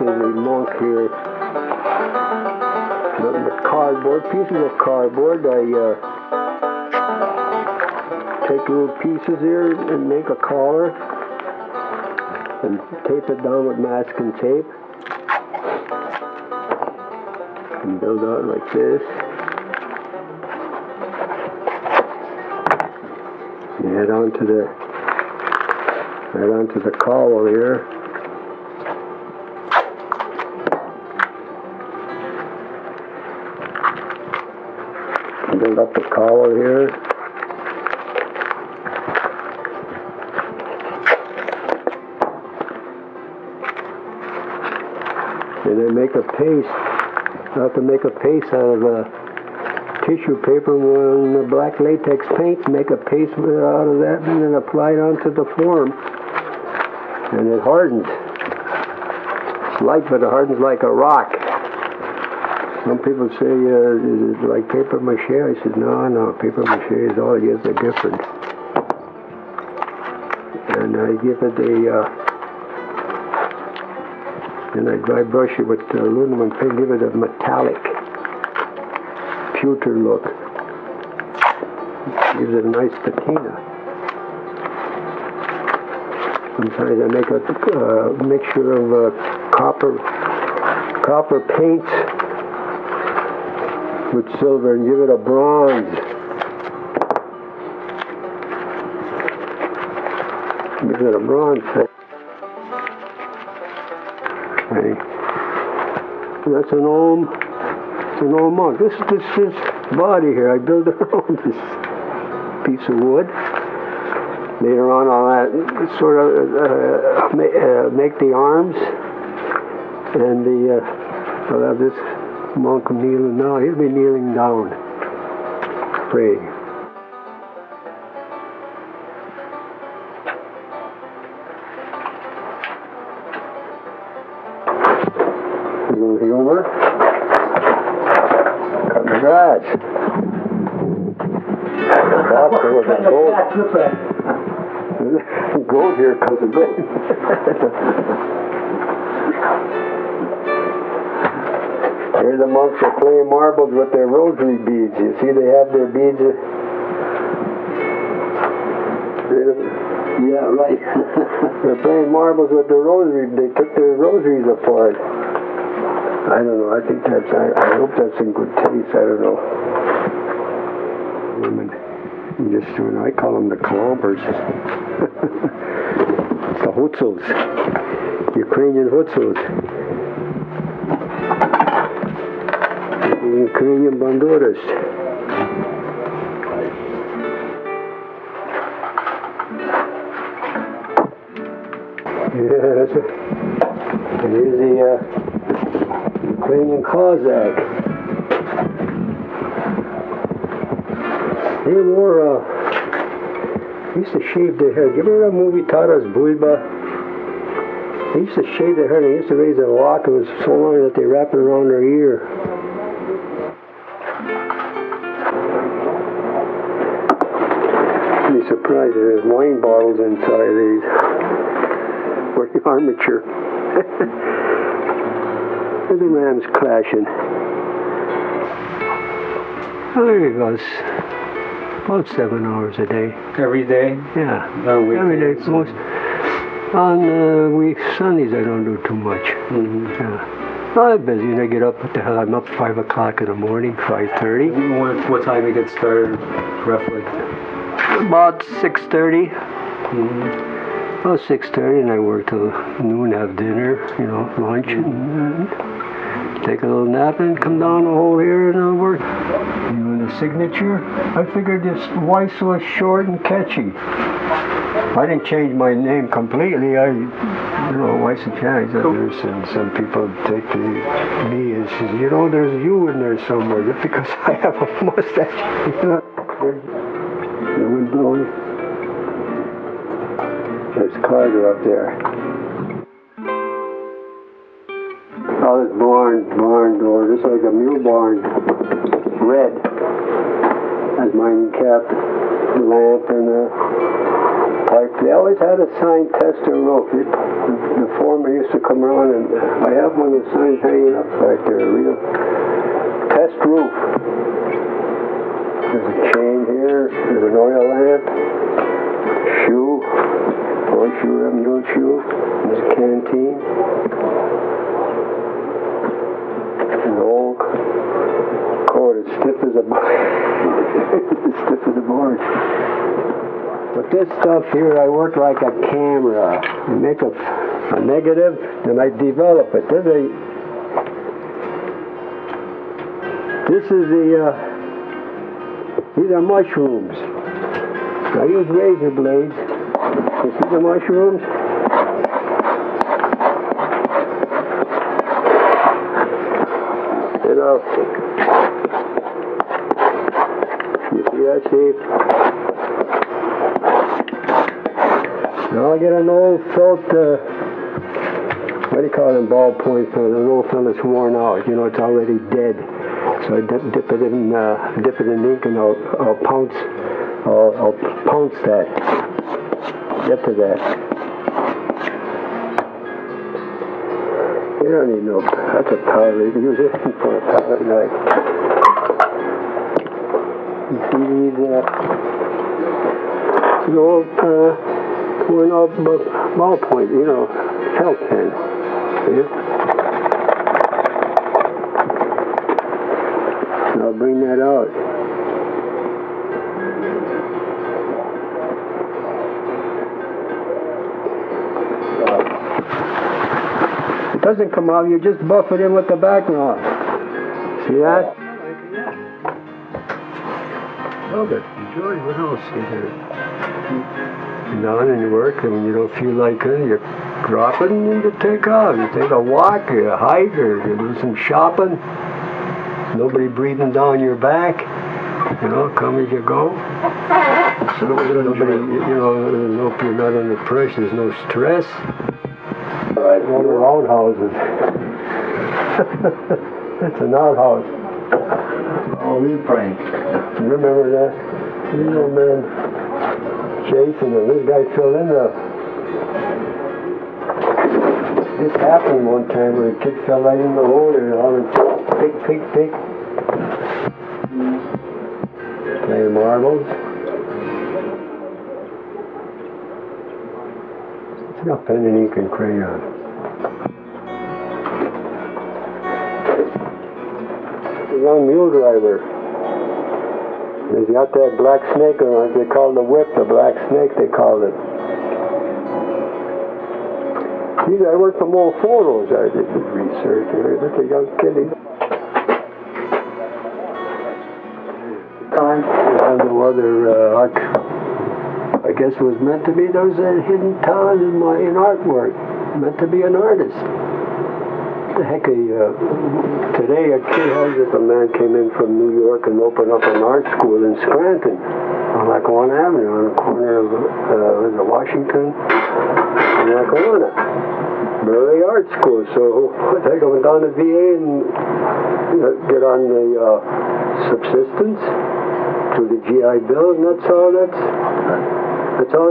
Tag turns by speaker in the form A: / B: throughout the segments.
A: the monk here. With cardboard, pieces of cardboard. I take little pieces here and make a collar and tape it down with masking tape and build out like this. And head onto the collar here. Build up the collar here. And then make a paste. I have to make a paste out of tissue paper with black latex paint. Make a paste out of that and then apply it onto the form. And it hardens. It's light, but it hardens like a rock. Some people say, is it like paper mache? I said, no, paper mache is all it is, they're different. And I give it then I dry brush it with aluminum paint, give it a metallic, pewter look. Gives it a nice patina. Sometimes I make a mixture of copper paints with silver and give it a bronze. Give it a bronze. Okay. That's an old monk. This body here, I built around this piece of wood. Later on, I'll sort of make the arms and I'll have this monk kneeling now. He'll be kneeling down, praying. A little humor. Cutting the grass. There was a goat here because of rain. Here the monks are playing marbles with their rosary beads. You see they have their beads. Yeah, right. They're playing marbles with their rosary. They took their rosaries apart. I don't know. I think that's. I hope that's in good taste. I don't know. Women, just doing. I call them the clompers. The Hutsuls, Ukrainian Hutsuls. Ukrainian banduras. Yeah, that's it. And here's the Ukrainian Cossack. They wore, used to shave their hair. You remember that movie Taras Bulba? They used to shave their hair. They used to raise their lock. It was so long that they wrapped it around their ear. You'd be surprised there's wine bottles inside these. For the armature. And the rams clashing. Oh, there he goes. About 7 hours a day.
B: Every day?
A: Yeah.
B: Every
A: day. Most. On Sundays I don't do too much.
B: Mm-hmm.
A: Yeah. I'm busy and I get up. What the hell? I'm up 5 o'clock in the morning, 5:30.
B: What time you get started, roughly?
A: About 6:30.
B: Mm-hmm.
A: About 6:30, and I work till noon. Have dinner, lunch, and take a little nap, and come down the hole here and I'll work. Doing the signature. I figured this WYSO is short and catchy. I didn't change my name completely. Wysochansky. There's some people take me and says, there's you in there somewhere just because I have a mustache. There's the wind blowing. There's Carter up there. Oh, this barn door. This is like a mule barn. Red. Has mining cap, lamp, and pipe. They always had a sign, tester roof. The foreman used to come around, and I have one of the signs hanging up back there, a real test roof. There's a chain here, there's an oil lamp, shoe, horseshoe, mule shoe, there's a canteen, an old coat, as stiff as a board. As stiff as a board. But this stuff here, I work like a camera. I make a negative, then I develop it. This is these are mushrooms. I use razor blades. You see the mushrooms? You know, you see that shape? Now I get an old felt, what do you call them, ballpoint pen, an old pen that's worn out. You know, it's already dead. So I dip it in ink, and I'll pounce that. Get to that. You don't need no. That's a palette. You can use this for a palette knife. You see these? The old worn out ballpoint. You know, felt pen. See? I'll bring that out. It doesn't come out, you just buff it in with the background. See that? Love it. Enjoy. What else is there? You're done and you work, and when you don't feel like it, you drop it and you take off. You take a walk, or you hike, or you do some shopping. Nobody breathing down your back, you know, come as you go. So nobody, you know, if you're not under pressure, there's no stress. Right, all the outhouses. It's an outhouse.
C: Oh, we prank.
A: You remember that? You know, man, Jason, and this guy fell in this happened one time where a kid fell right in the hole and all pick. Playing marbles. It's got pen and ink and crayon. A young mule driver. He's got that black snake around. They call the whip, the black snake they call it. I worked from old photos. I did the research. Look at a young kid. And the other, I guess it was meant to be. There was a hidden talent in artwork. Meant to be an artist. The heck, today a kid has this. A man came in from New York and opened up an art school in Scranton on Lackawanna Avenue, on the corner of Washington and Lackawanna. Very art school. So I think I went down to VA and get on the subsistence through the GI Bill, and that's how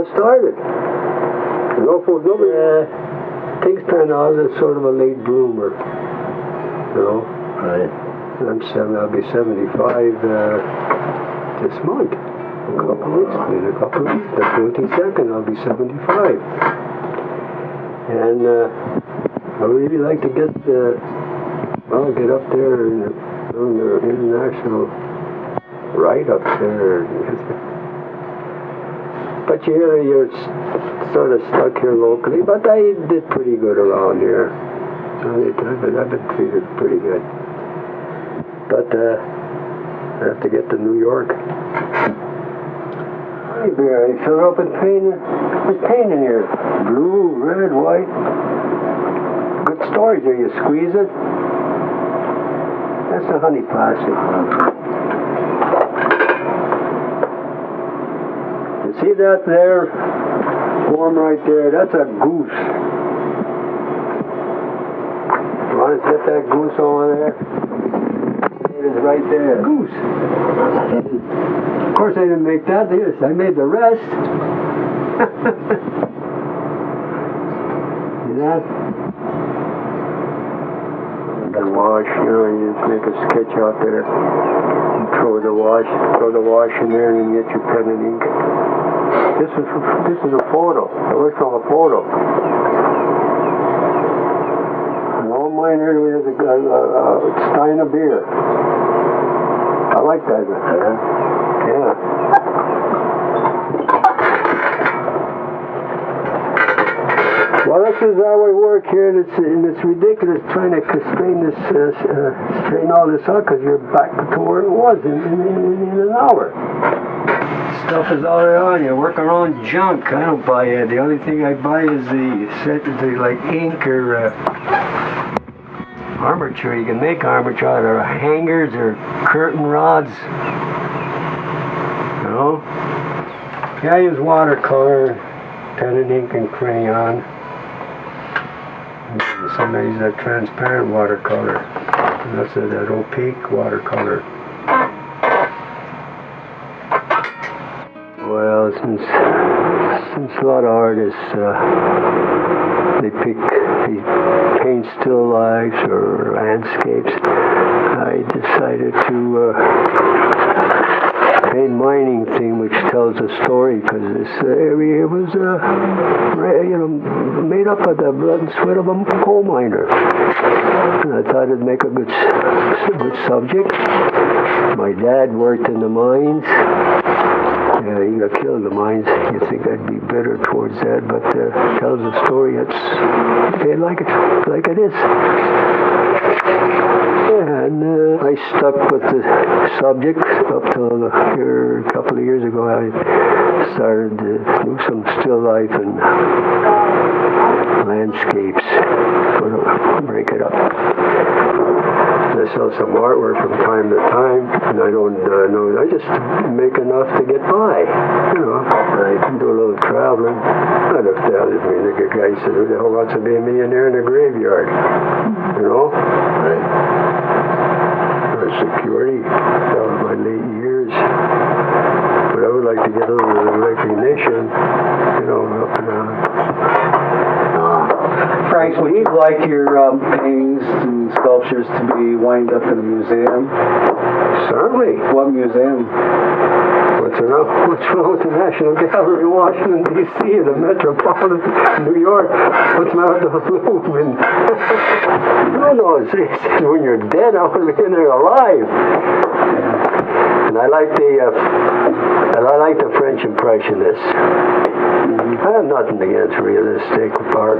A: it started. Things turned out as sort of a late bloomer, you know.
C: Right.
A: I'll be 75 this month. In a couple of weeks. The 22nd, I'll be 75. And I really like to get up there on the international right up there. But you're sort of stuck here locally, but I did pretty good around here. I've been treated pretty good. But I have to get to New York. Hey, Bear, you fill up with paint. There's paint in here. Blue, red, white. Good storage here. You squeeze it. That's the honey plastic. You see that there form right there? That's a goose. You want to get that goose over there? It is right there. Goose. Of course I didn't make that. Yes, I made the rest. See that? The wash, you know, you just make a sketch out there. You throw the wash in there, and you get your pen and ink. This is a photo. I worked on a photo. And all mine here is a stein of beer. I like that. Yeah. Well, this is how I work here, and it's ridiculous trying to straighten all this out because you're back to where it was in an hour. Stuff is all around you. Work around junk. I don't buy it. The only thing I buy is the like ink or armature. You can make armature out of hangers or curtain rods. You know? Yeah, I use watercolor, pen and ink and crayon. Somebody uses that transparent watercolor. And that's that opaque watercolor. Well, since a lot of artists, they paint still lifes or landscapes, I decided to paint mining thing, which tells a story, because this area was, made up of the blood and sweat of a coal miner. And I thought it'd make a good subject. My dad worked in the mines. Yeah, he got killed in the mines. You think I'd be bitter towards that, but tells a story that's like it is. And I stuck with the subject up till a couple of years ago. I started to do some still life and landscapes, sort of break it up. I sell some artwork from time to time, and I don't know. I just make enough to get by. You know, I can do a little traveling. I looked at it. The guy said, "Who the hell wants to be a millionaire in a graveyard?" You know, for security. That was my late years. But I would like to get a little recognition. You know, up and down.
B: Frank, would you like your paintings and sculptures to be wind up in a museum?
A: Certainly.
B: What museum?
A: What's wrong with the National Gallery in Washington, D.C., and the Metropolitan New York? What's wrong with the Louvre? No, it's when you're dead, I want to be in there alive. And I like the French Impressionists. I have nothing against realistic art.